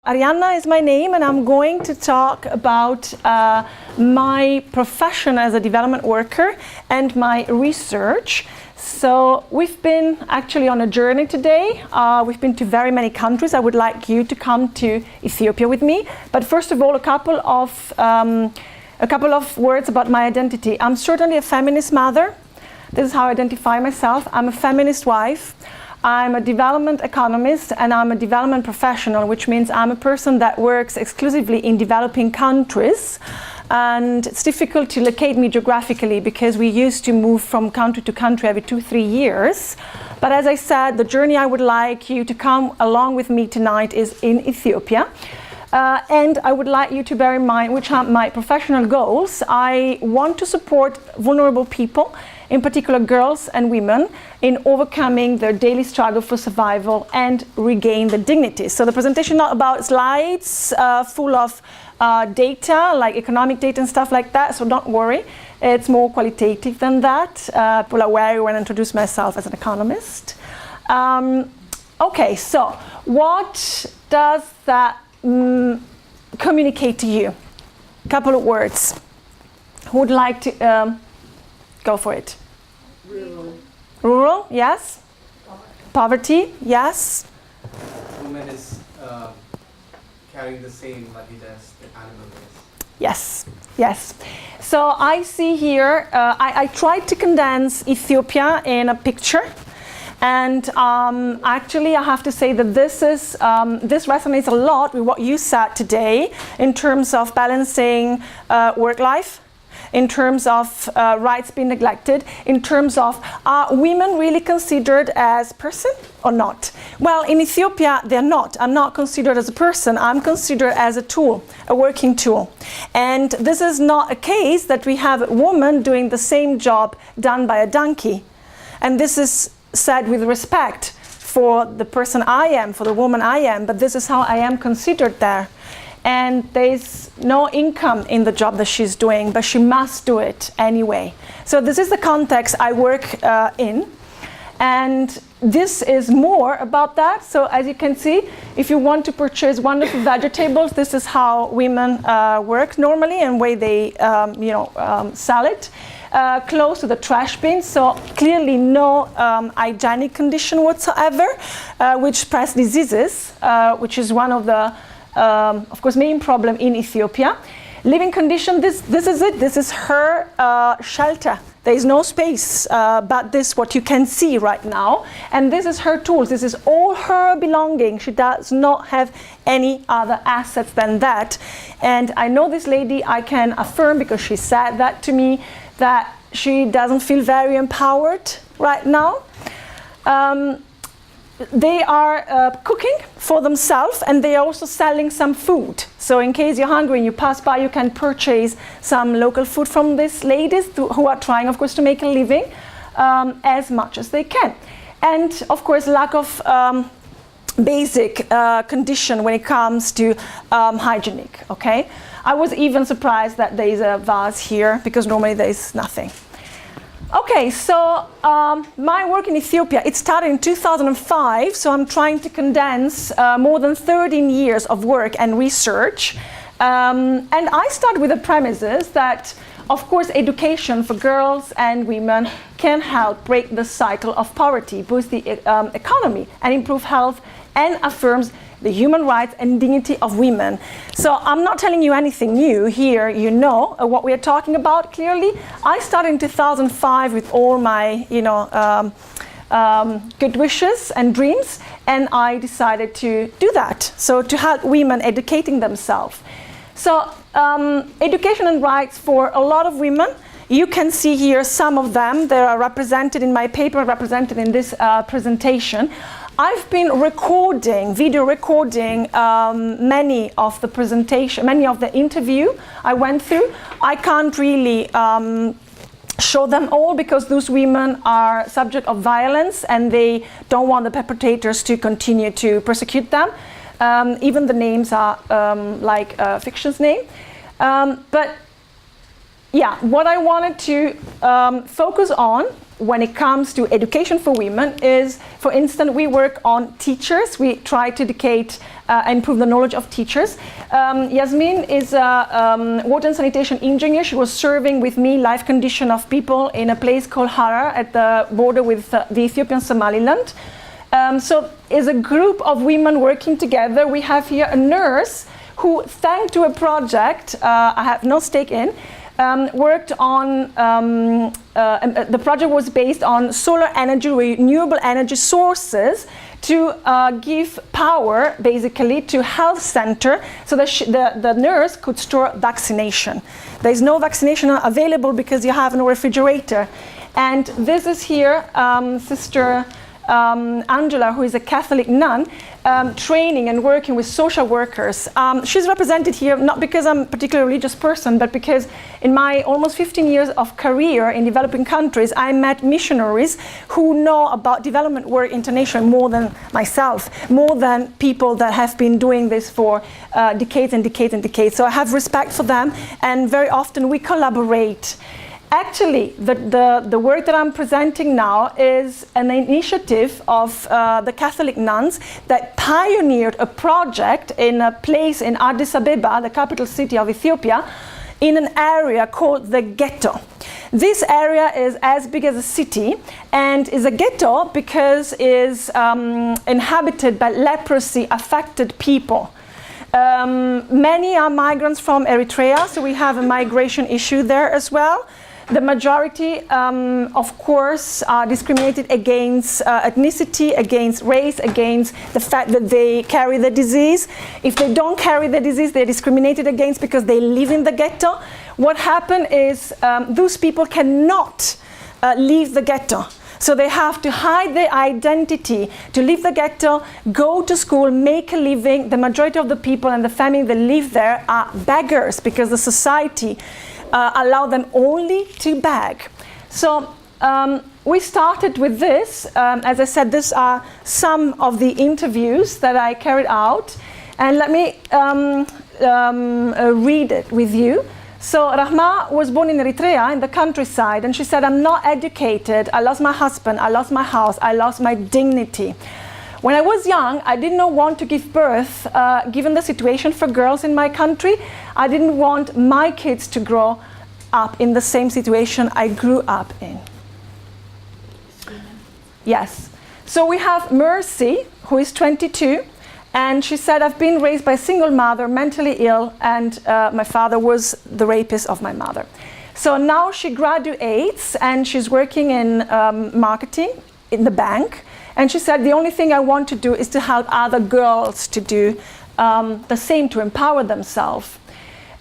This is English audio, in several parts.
Arianna is my name, and I'm going to talk about my profession as a development worker and my research. So we've been actually on a journey today. We've been to very many countries. I would like you to come to Ethiopia with me. But first of all, a couple of words about my identity. I'm certainly a feminist mother. This is how I identify myself. I'm a feminist wife. I'm a development economist, and I'm a development professional, which means I'm a person that works exclusively in developing countries. And it's difficult to locate me geographically because we used to move from country to country every 2-3 years. But as I said, the journey I would like you to come along with me tonight is in Ethiopia. And I would like you to bear in mind which are my professional goals. I want to support vulnerable people, in particular girls and women, in overcoming their daily struggle for survival and regain their dignity. So the presentation is not about slides full of data, like economic data and stuff like that, so don't worry. It's more qualitative than that. People are aware when I introduce myself as an economist. Okay, so what does that communicate to you? A couple of words. Who would like to go for it? Rural. Rural, yes. Poverty, yes. Woman is carrying the same luggage as the animal is. Yes, yes. So I see here, I tried to condense Ethiopia in a picture. And actually, I have to say that this resonates a lot with what you said today in terms of balancing work life, in terms of rights being neglected, in terms of are women really considered as person or not? Well, in Ethiopia, they're not. I'm not considered as a person. I'm considered as a tool, a working tool. And this is not a case that we have a woman doing the same job done by a donkey. And this is said with respect for the person I am, for the woman I am, but this is how I am considered there. And there's no income in the job that she's doing, but she must do it anyway. So this is the context I work in. And this is more about that. So as you can see, if you want to purchase wonderful vegetables, this is how women work normally and way they sell it. Close to the trash bin, so clearly no hygienic condition whatsoever, which spreads diseases, which is one of the, of course, main problem in Ethiopia. Living condition, this is it. This is her shelter. There is no space but this, what you can see right now. And this is her tools. This is all her belonging. She does not have any other assets than that. And I know this lady, I can affirm, because she said that to me, that she doesn't feel very empowered right now. They are cooking for themselves, and they are also selling some food. So in case you're hungry and you pass by, you can purchase some local food from these ladies who are trying, of course, to make a living as much as they can. And of course, lack of basic condition when it comes to hygienic, okay? I was even surprised that there is a vase here, because normally there is nothing. Okay, so my work in Ethiopia, it started in 2005, so I'm trying to condense more than 13 years of work and research. And I start with the premises that, of course, education for girls and women can help break the cycle of poverty, boost the economy, and improve health, and affirms the human rights and dignity of women. So I'm not telling you anything new here. You know what we are talking about clearly. I started in 2005 with all my, good wishes and dreams, and I decided to do that. So to help women educating themselves. So education and rights for a lot of women. You can see here some of them. They are represented in my paper, represented in this presentation. I've been video recording many of the interview I went through. I can't really show them all because those women are subject of violence and they don't want the perpetrators to continue to persecute them. Even the names are like a fiction's name. But yeah, what I wanted to focus on when it comes to education for women is, for instance, we work on teachers. We try to educate and improve the knowledge of teachers. Yasmin is a water and sanitation engineer. She was serving with me life condition of people in a place called Harar at the border with the Ethiopian Somaliland. So is a group of women working together. We have here a nurse who, thanks to a project I have no stake in, worked on, the project was based on solar energy, renewable energy sources to give power basically to health center so that the nurse could store vaccination. There is no vaccination available because you have no refrigerator. And this is here Sister Angela, who is a Catholic nun, training and working with social workers. She's represented here not because I'm a particularly religious person, but because in my almost 15 years of career in developing countries, I met missionaries who know about development work internationally more than myself, more than people that have been doing this for decades and decades and decades. So I have respect for them, and very often we collaborate. Actually, the work that I'm presenting now is an initiative of the Catholic nuns that pioneered a project in a place in Addis Ababa, the capital city of Ethiopia, in an area called the ghetto. This area is as big as a city and is a ghetto because it is inhabited by leprosy affected people. Many are migrants from Eritrea, so we have a migration issue there as well. The majority, of course, are discriminated against ethnicity, against race, against the fact that they carry the disease. If they don't carry the disease, they're discriminated against because they live in the ghetto. What happened is those people cannot leave the ghetto. So they have to hide their identity to leave the ghetto, go to school, make a living. The majority of the people and the family that live there are beggars because the society allow them only to beg. So we started with this. As I said, these are some of the interviews that I carried out. And let me read it with you. So Rahma was born in Eritrea, in the countryside, and she said, I'm not educated, I lost my husband, I lost my house, I lost my dignity. When I was young, I did not want to give birth, given the situation for girls in my country. I didn't want my kids to grow up in the same situation I grew up in. Yes. So we have Mercy, who is 22, and she said, I've been raised by a single mother, mentally ill, and my father was the rapist of my mother. So now she graduates, and she's working in marketing in the bank. And she said, the only thing I want to do is to help other girls to do the same, to empower themselves.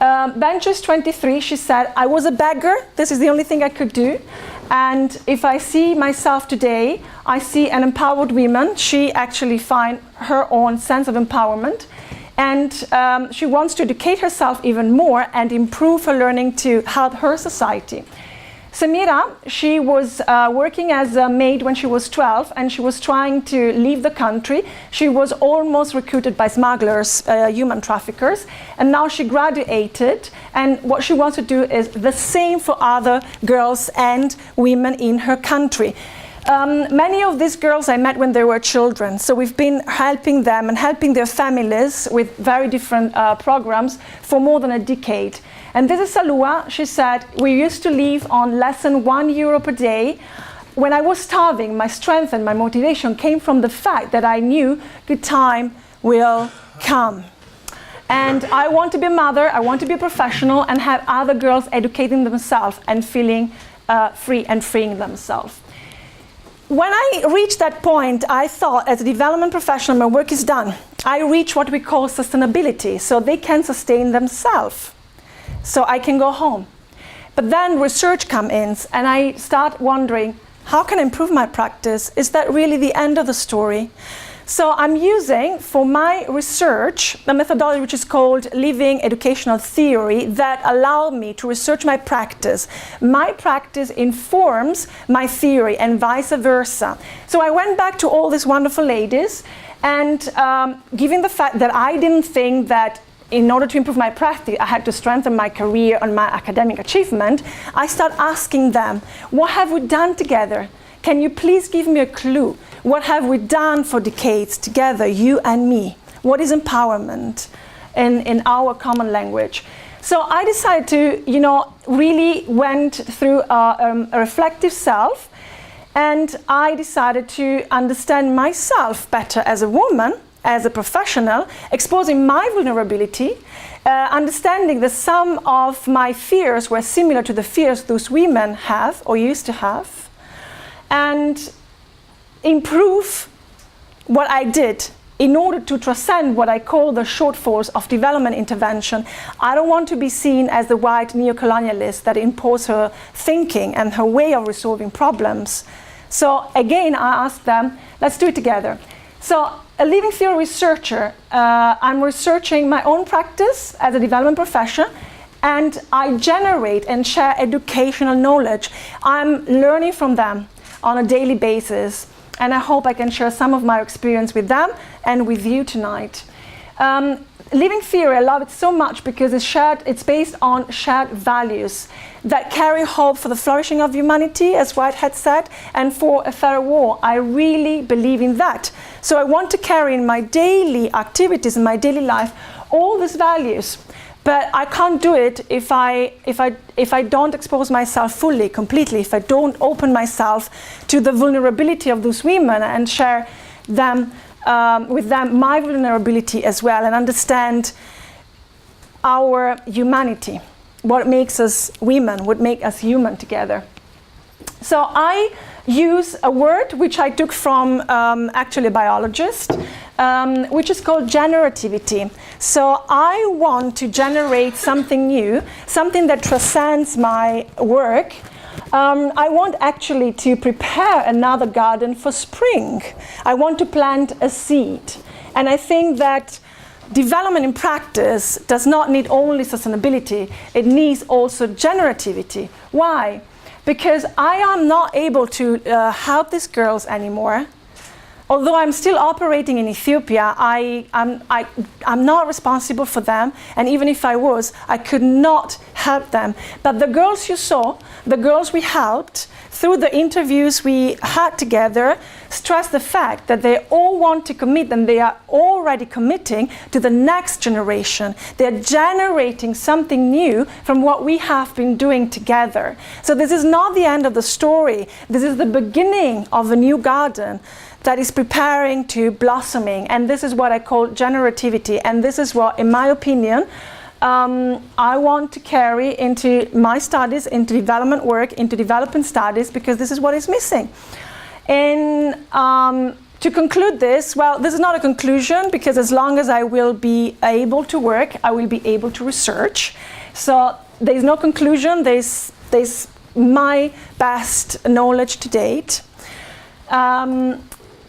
Then she's 23, she said, I was a beggar, this is the only thing I could do. And if I see myself today, I see an empowered woman. She actually finds her own sense of empowerment. And she wants to educate herself even more and improve her learning to help her society. Samira, she was working as a maid when she was 12, and she was trying to leave the country. She was almost recruited by smugglers, human traffickers, and now she graduated, and what she wants to do is the same for other girls and women in her country. Many of these girls I met when they were children, so we've been helping them and helping their families with very different programs for more than a decade. And this is Salua. She said, we used to live on less than €1 per day. When I was starving, my strength and my motivation came from the fact that I knew good time will come. And I want to be a mother, I want to be a professional and have other girls educating themselves and feeling free and freeing themselves. When I reached that point, I thought as a development professional, my work is done. I reach what we call sustainability, so they can sustain themselves. So I can go home. But then research comes in, and I start wondering, how can I improve my practice? Is that really the end of the story? So I'm using, for my research, a methodology which is called living educational theory that allow me to research my practice. My practice informs my theory and vice versa. So I went back to all these wonderful ladies, and given the fact that I didn't think that in order to improve my practice, I had to strengthen my career and my academic achievement. I start asking them, what have we done together? Can you please give me a clue? What have we done for decades together, you and me? What is empowerment in our common language? So I decided to, really went through a reflective self, and I decided to understand myself better as a woman, as a professional, exposing my vulnerability, understanding that some of my fears were similar to the fears those women have or used to have, and improve what I did in order to transcend what I call the shortfalls of development intervention. I don't want to be seen as the white neocolonialist that imposes her thinking and her way of resolving problems. So again, I asked them, let's do it together. So a living theory researcher, I'm researching my own practice as a development profession, and I generate and share educational knowledge. I'm learning from them on a daily basis, and I hope I can share some of my experience with them and with you tonight. Living theory, I love it so much because it's based on shared values that carry hope for the flourishing of humanity, as White had said, and for a fairer world. I really believe in that. So I want to carry in my daily activities, in my daily life, all these values. But I can't do it if I don't expose myself fully, completely, if I don't open myself to the vulnerability of those women and share them with them my vulnerability as well, and understand our humanity, what makes us women, what makes us human together. So I use a word which I took from actually a biologist, which is called generativity. So I want to generate something new, something that transcends my work. I want actually to prepare another garden for spring. I want to plant a seed. And I think that development in practice does not need only sustainability, it needs also generativity. Why? Because I am not able to help these girls anymore. Although I'm still operating in Ethiopia, I'm not responsible for them, and even if I was, I could not help them. But the girls you saw, the girls we helped, through the interviews we had together, stress the fact that they all want to commit, and they are already committing to the next generation. They're generating something new from what we have been doing together. So this is not the end of the story. This is the beginning of a new garden that is preparing to blossoming, and this is what I call generativity, and this is what, in my opinion, I want to carry into my studies, into development work, into development studies, because this is what is missing. And to conclude this, well, this is not a conclusion, because as long as I will be able to work, I will be able to research. So there's no conclusion, there's my best knowledge to date.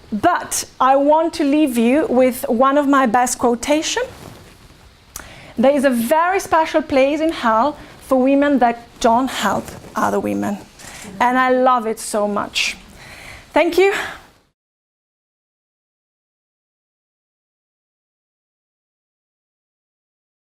But I want to leave you with one of my best quotations. There is a very special place in hell for women that don't help other women. And I love it so much. Thank you.